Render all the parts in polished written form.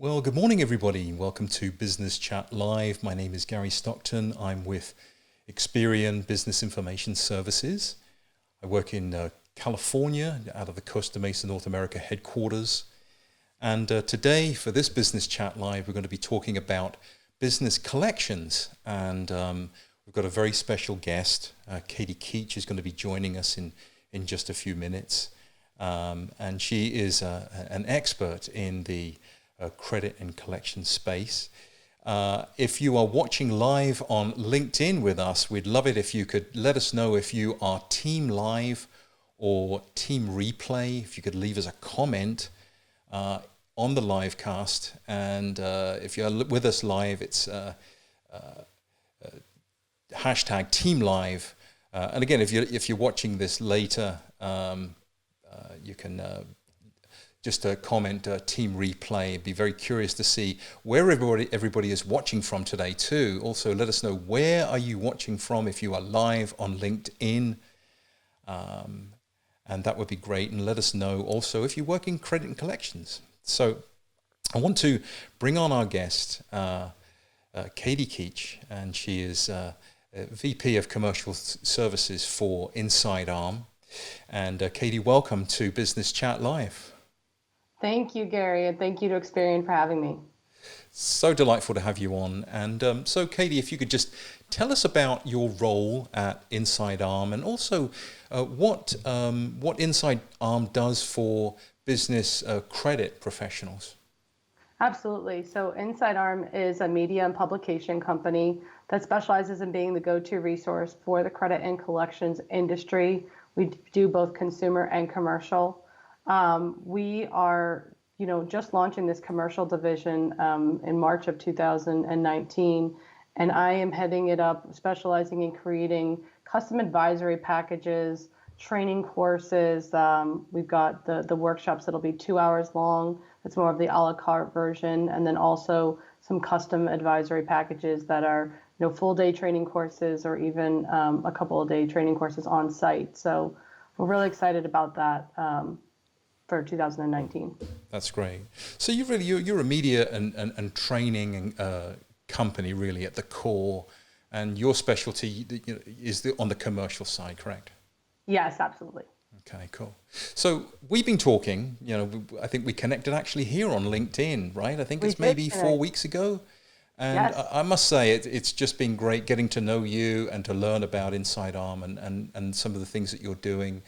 Well, good morning, everybody. Welcome to Business Chat Live. My name is Gary Stockton. I'm with Experian Business Information Services. I work in California, out of the Costa Mesa, North America headquarters. And today, for this Business Chat Live, we're going to be talking about business collections. And we've got a very special guest. Katie Keich is going to be joining us in just a few minutes. And she is an expert in the credit and collection space. If you are watching live on LinkedIn with us, we'd love it if you could let us know if you are team live or team replay. If you could leave us a comment on the live cast, and if you're with us live, it's hashtag team live. And again, if you're watching this later, you can just comment team replay. I'd be very curious to see where everybody is watching from today too. Also, let us know where are you watching from if you are live on LinkedIn. And that would be great. And let us know also if you work in credit and collections. So I want to bring on our guest, Katie Keich, and she is VP of Commercial Services for InsideARM. And Katie, welcome to Business Chat Live. Thank you, Gary, and thank you to Experian for having me. So delightful to have you on. And so, Katie, if you could just tell us about your role at InsideARM, and also what InsideARM does for business credit professionals. Absolutely. So InsideARM is a media and publication company that specializes in being the go-to resource for the credit and collections industry. We do both consumer and commercial. We are, just launching this commercial division in March of 2019, and I am heading it up, specializing in creating custom advisory packages, training courses. We've got the workshops that'll be 2 hours long. That's more of the a la carte version, and then also some custom advisory packages that are, full day training courses or even a couple of day training courses on site. So we're really excited about that. For 2019. That's great. So you're a media and training company really at the core, and your specialty is on the commercial side, correct? Yes, absolutely. Okay, cool. So we've been talking. I think we connected actually here on LinkedIn, right? I think it's maybe 4 weeks ago. And yes. I must say it's just been great getting to know you and to learn about InsideARM and some of the things that you're doing.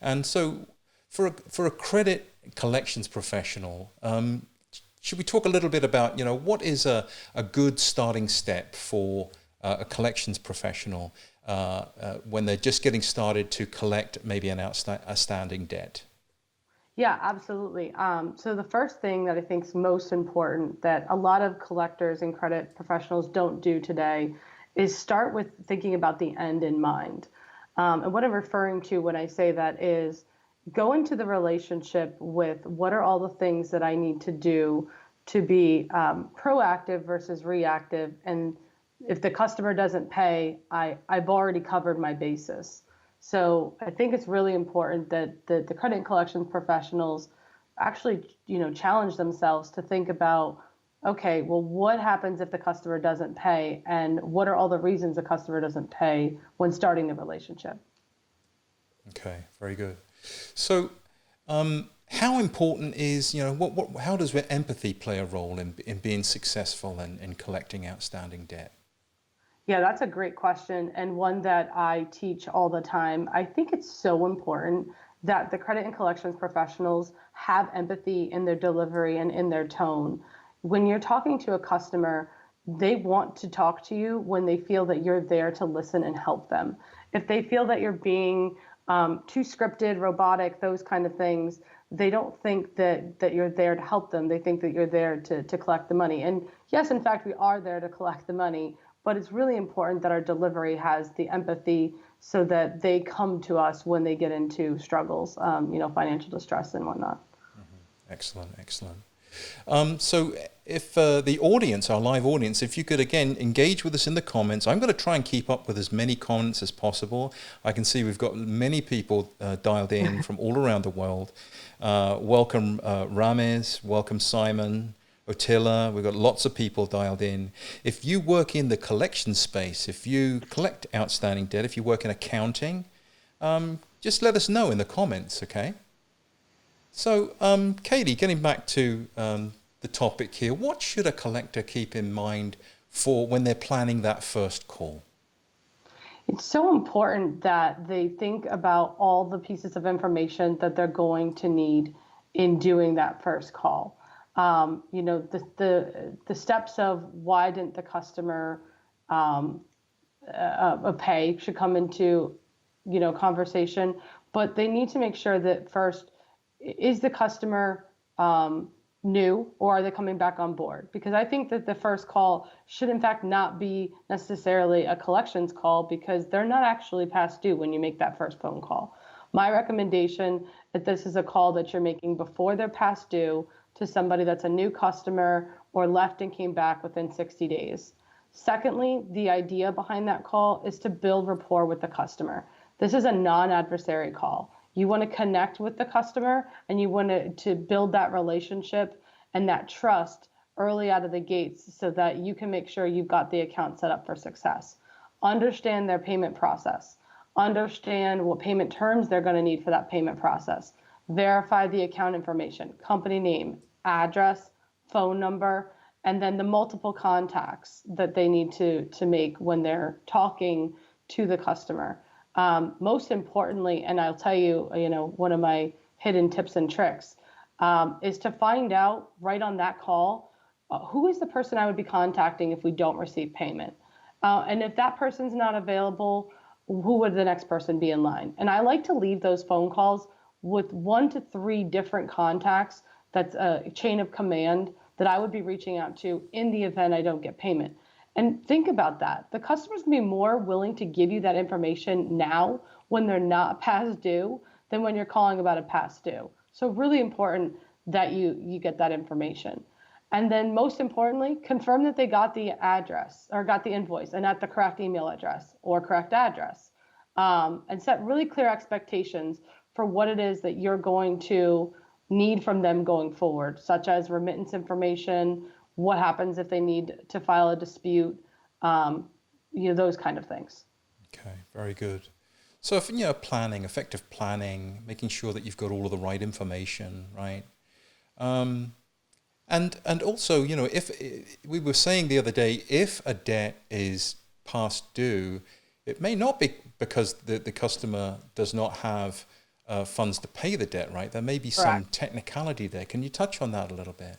And so for a credit collections professional, should we talk a little bit about, what is a good starting step for a collections professional when they're just getting started to collect maybe an outstanding debt? Yeah, absolutely. So the first thing that I think is most important that a lot of collectors and credit professionals don't do today is start with thinking about the end in mind. And what I'm referring to when I say that is go into the relationship with what are all the things that I need to do to be proactive versus reactive. And if the customer doesn't pay, I've already covered my basis. So I think it's really important that the credit and collections professionals actually, challenge themselves to think about, okay, well, what happens if the customer doesn't pay? And what are all the reasons the customer doesn't pay when starting the relationship? Okay, very good. So, how important is, how does empathy play a role in being successful in collecting outstanding debt? Yeah, that's a great question, and one that I teach all the time. I think it's so important that the credit and collections professionals have empathy in their delivery and in their tone. When you're talking to a customer, they want to talk to you when they feel that you're there to listen and help them. If they feel that you're being too scripted, robotic, those kind of things, they don't think that you're there to help them. They think that you're there to collect the money. And yes, in fact, we are there to collect the money, but it's really important that our delivery has the empathy so that they come to us when they get into struggles, financial distress and whatnot. Mm-hmm. Excellent, excellent. So if the audience, our live audience, if you could again engage with us in the comments, I'm going to try and keep up with as many comments as possible. I can see we've got many people dialed in from all around the world. Welcome Rames, welcome Simon, Otilla. We've got lots of people dialed in. If you work in the collection space, if you collect outstanding debt, if you work in accounting, just let us know in the comments, okay? So, Katie, getting back to the topic here, what should a collector keep in mind for when they're planning that first call? It's so important that they think about all the pieces of information that they're going to need in doing that first call. The steps of why didn't the customer pay should come into conversation, but they need to make sure that first, is the customer new, or are they coming back on board? Because I think that the first call should in fact not be necessarily a collections call, because they're not actually past due when you make that first phone call. My recommendation that this is a call that you're making before they're past due to somebody that's a new customer or left and came back within 60 days. Secondly, the idea behind that call is to build rapport with the customer. This is a non-adversary call. You want to connect with the customer, and you want to build that relationship and that trust early out of the gates so that you can make sure you've got the account set up for success. Understand their payment process. Understand what payment terms they're going to need for that payment process. Verify the account information, company name, address, phone number, and then the multiple contacts that they need to make when they're talking to the customer. Most importantly, and I'll tell you, one of my hidden tips and tricks is to find out right on that call, who is the person I would be contacting if we don't receive payment? And if that person's not available, who would the next person be in line? And I like to leave those phone calls with 1 to 3 different contacts. That's a chain of command that I would be reaching out to in the event I don't get payment. And think about that. The customer's gonna be more willing to give you that information now when they're not past due than when you're calling about a past due. So really important that you get that information. And then most importantly, confirm that they got the address or got the invoice and at the correct email address or correct address. And set really clear expectations for what it is that you're going to need from them going forward, such as remittance information, what happens if they need to file a dispute, those kind of things. Okay, very good. So if planning, effective planning, making sure that you've got all of the right information, right? And also, if we were saying the other day, if a debt is past due, it may not be because the customer does not have funds to pay the debt, right? There may be some technicality there. Can you touch on that a little bit?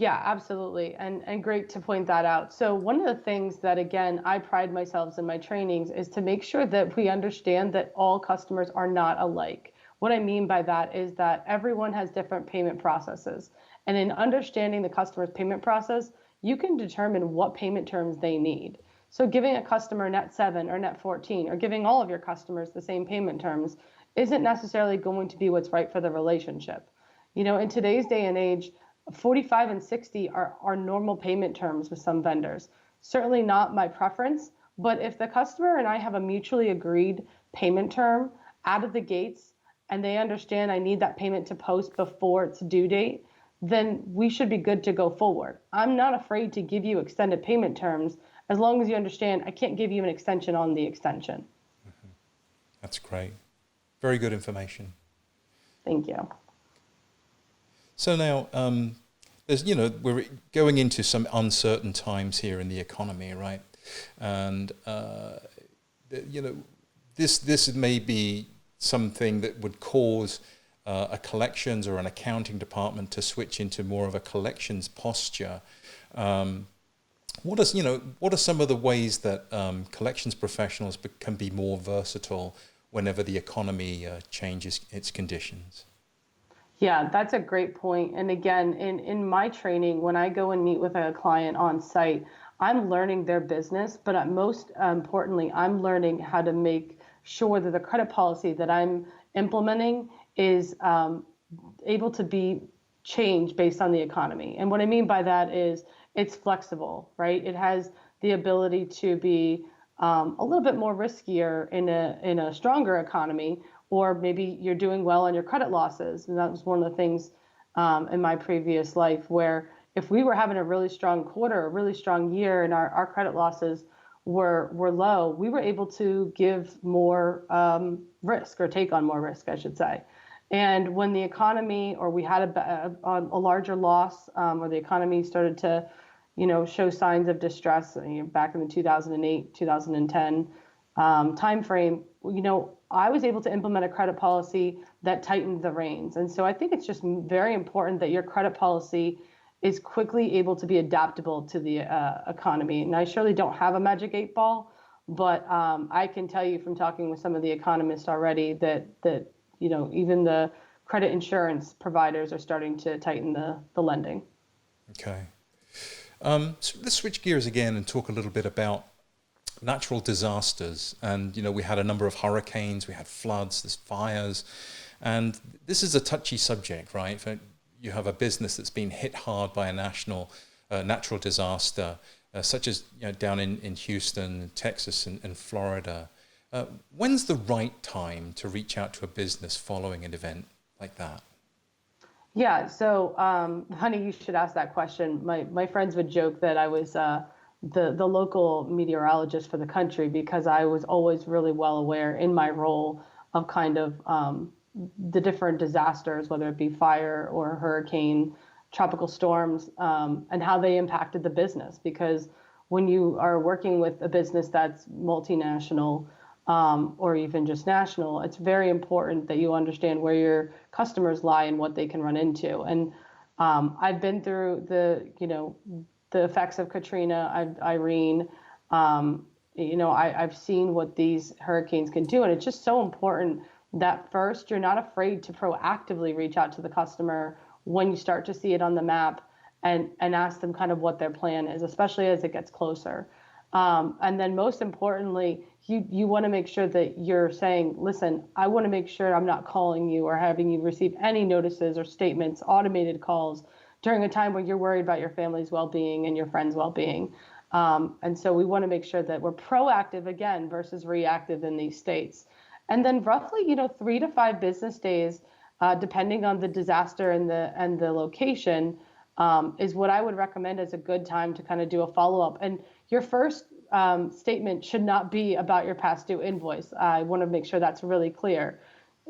Yeah, absolutely. And great to point that out. So one of the things that, again, I pride myself in my trainings is to make sure that we understand that all customers are not alike. What I mean by that is that everyone has different payment processes. And in understanding the customer's payment process, you can determine what payment terms they need. So giving a customer net 7 or net 14 or giving all of your customers the same payment terms isn't necessarily going to be what's right for the relationship. In today's day and age, 45 and 60 are normal payment terms with some vendors. Certainly not my preference, but if the customer and I have a mutually agreed payment term out of the gates and they understand I need that payment to post before its due date, then we should be good to go forward. I'm not afraid to give you extended payment terms as long as you understand I can't give you an extension on the extension. Mm-hmm. That's great. Very good information. Thank you. So now, there's, we're going into some uncertain times here in the economy, right? And, this may be something that would cause a collections or an accounting department to switch into more of a collections posture. What are some of the ways that collections professionals can be more versatile whenever the economy changes its conditions? Yeah, that's a great point. And again, in my training, when I go and meet with a client on site, I'm learning their business, but most importantly, I'm learning how to make sure that the credit policy that I'm implementing is able to be changed based on the economy. And what I mean by that is it's flexible, right? It has the ability to be a little bit more riskier in a stronger economy, or maybe you're doing well on your credit losses. And that was one of the things in my previous life where if we were having a really strong quarter, a really strong year, and our credit losses were low, we were able to give more risk, or take on more risk, I should say. And when the economy, or we had a larger loss, or the economy started to, show signs of distress, back in the 2008, 2010 timeframe, I was able to implement a credit policy that tightened the reins. And so I think it's just very important that your credit policy is quickly able to be adaptable to the economy. And I surely don't have a magic 8 ball, but I can tell you from talking with some of the economists already that even the credit insurance providers are starting to tighten the lending. Okay. So let's switch gears again and talk a little bit about natural disasters. And, we had a number of hurricanes, we had floods, there's fires, and this is a touchy subject, right? If you have a business that's been hit hard by a natural disaster, such as down in Houston, Texas, and Florida. When's the right time to reach out to a business following an event like that? Yeah, so honey, you should ask that question. My friends would joke that I was the local meteorologist for the country, because I was always really well aware in my role of kind of the different disasters, whether it be fire or hurricane, tropical storms, and how they impacted the business. Because when you are working with a business that's multinational, or even just national, it's very important that you understand where your customers lie and what they can run into. And I've been through the effects of Katrina, Irene. I've seen what these hurricanes can do, and it's just so important that first you're not afraid to proactively reach out to the customer when you start to see it on the map, and ask them kind of what their plan is, especially as it gets closer. And then most importantly, you want to make sure that you're saying, listen, I want to make sure I'm not calling you or having you receive any notices or statements, automated calls during a time when you're worried about your family's well-being and your friends' well-being. And so we want to make sure that we're proactive again versus reactive in these states. And then roughly, 3 to 5 business days, depending on the disaster and the location, is what I would recommend as a good time to kind of do a follow-up. And your first statement should not be about your past due invoice. I want to make sure that's really clear.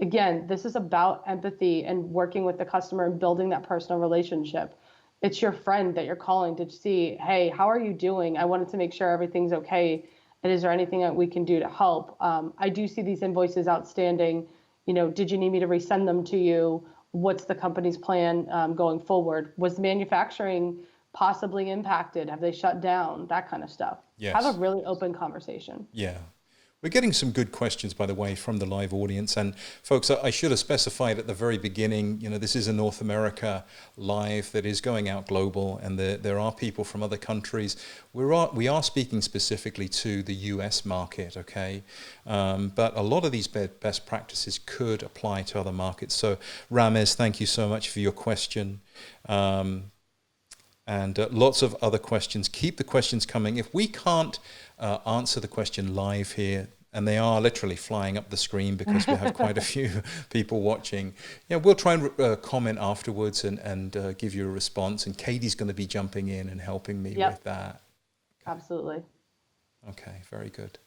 Again, this is about empathy and working with the customer and building that personal relationship. It's your friend that you're calling to see, hey, how are you doing? I wanted to make sure everything's okay. And is there anything that we can do to help? I do see these invoices outstanding. Did you need me to resend them to you? What's the company's plan going forward? Was manufacturing possibly impacted? Have they shut down? That kind of stuff. Yes. Have a really open conversation. Yeah. We're getting some good questions, by the way, from the live audience. And folks, I should have specified at the very beginning, this is a North America live that is going out global, and there are people from other countries. We are speaking specifically to the US market, okay? But a lot of these best practices could apply to other markets. So Ramez, thank you so much for your question. And lots of other questions. Keep the questions coming. If we can't answer the question live here, and they are literally flying up the screen because we have quite a few people watching, we'll try and comment afterwards and give you a response. And Katie's going to be jumping in and helping me with that. Absolutely. Okay, very good.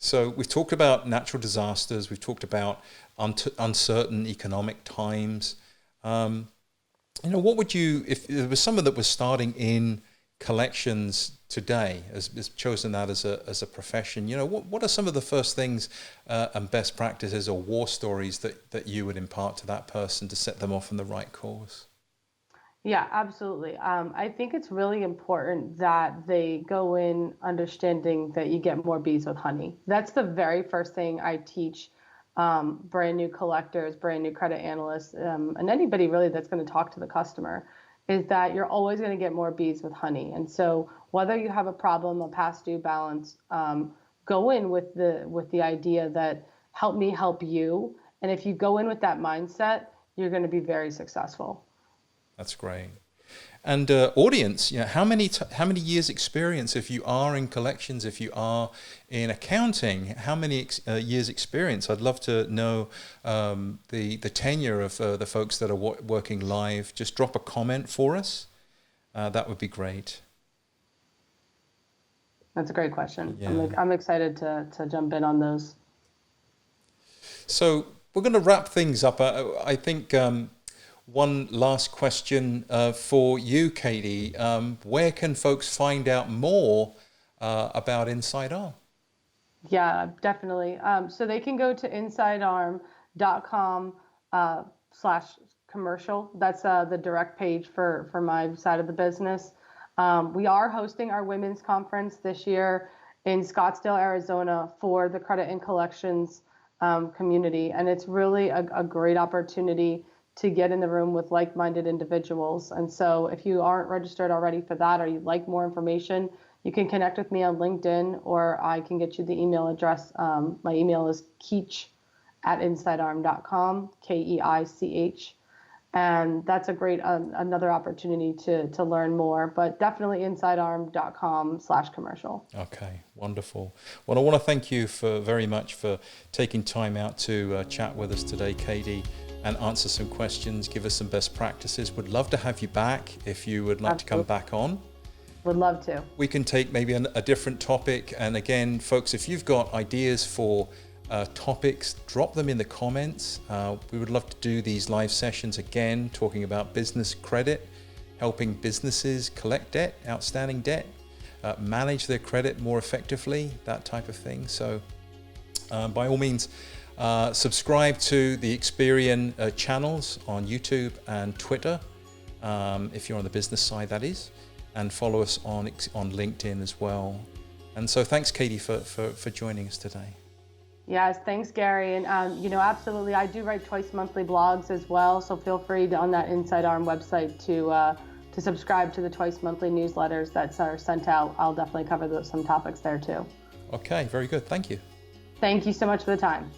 So we've talked about natural disasters. We've talked about uncertain economic times. What would you, if there was someone that was starting in collections today, has chosen that as a profession, what are some of the first things and best practices or war stories that you would impart to that person to set them off on the right course? Yeah, absolutely. I think it's really important that they go in understanding that you get more bees with honey. That's the very first thing I teach brand new collectors, brand new credit analysts, and anybody really that's going to talk to the customer, is that you're always going to get more bees with honey. And so whether you have a problem, a past due balance, go in with the idea that help me help you. And if you go in with that mindset, you're going to be very successful. That's great. And audience, how many years experience, if you are in collections, if you are in accounting, how many years experience? I'd love to know the tenure of the folks that are working live. Just drop a comment for us. That would be great. That's a great question. Yeah. I'm excited to jump in on those. So we're going to wrap things up. I think one last question for you, Katie. Where can folks find out more about InsideARM? Yeah, definitely. So they can go to InsideARM.com/commercial. That's the direct page for my side of the business. We are hosting our women's conference this year in Scottsdale, Arizona for the credit and collections community. And it's really a great opportunity to get in the room with like-minded individuals. And so if you aren't registered already for that, or you'd like more information, you can connect with me on LinkedIn, or I can get you the email address. My email is keich@insidearm.com, Keich. And that's a great, another opportunity to learn more, but definitely InsideARM.com/commercial. Okay, wonderful. Well, I want to thank you very much for taking time out to chat with us today, Katie, and answer some questions, give us some best practices. Would love to have you back if you would like Absolutely. to come back on. Would love to. We can take maybe a different topic. And again, folks, if you've got ideas for topics, drop them in the comments. We would love to do these live sessions again, talking about business credit, helping businesses collect debt, outstanding debt, manage their credit more effectively, that type of thing. So by all means, subscribe to the Experian channels on YouTube and Twitter, if you're on the business side, that is, and follow us on LinkedIn as well. And so thanks, Katie, for joining us today. Yes, thanks, Gary. And, absolutely, I do write twice monthly blogs as well, so feel free on that InsideARM website to subscribe to the twice monthly newsletters that are sent out. I'll definitely cover some topics there too. Okay, very good. Thank you. Thank you so much for the time.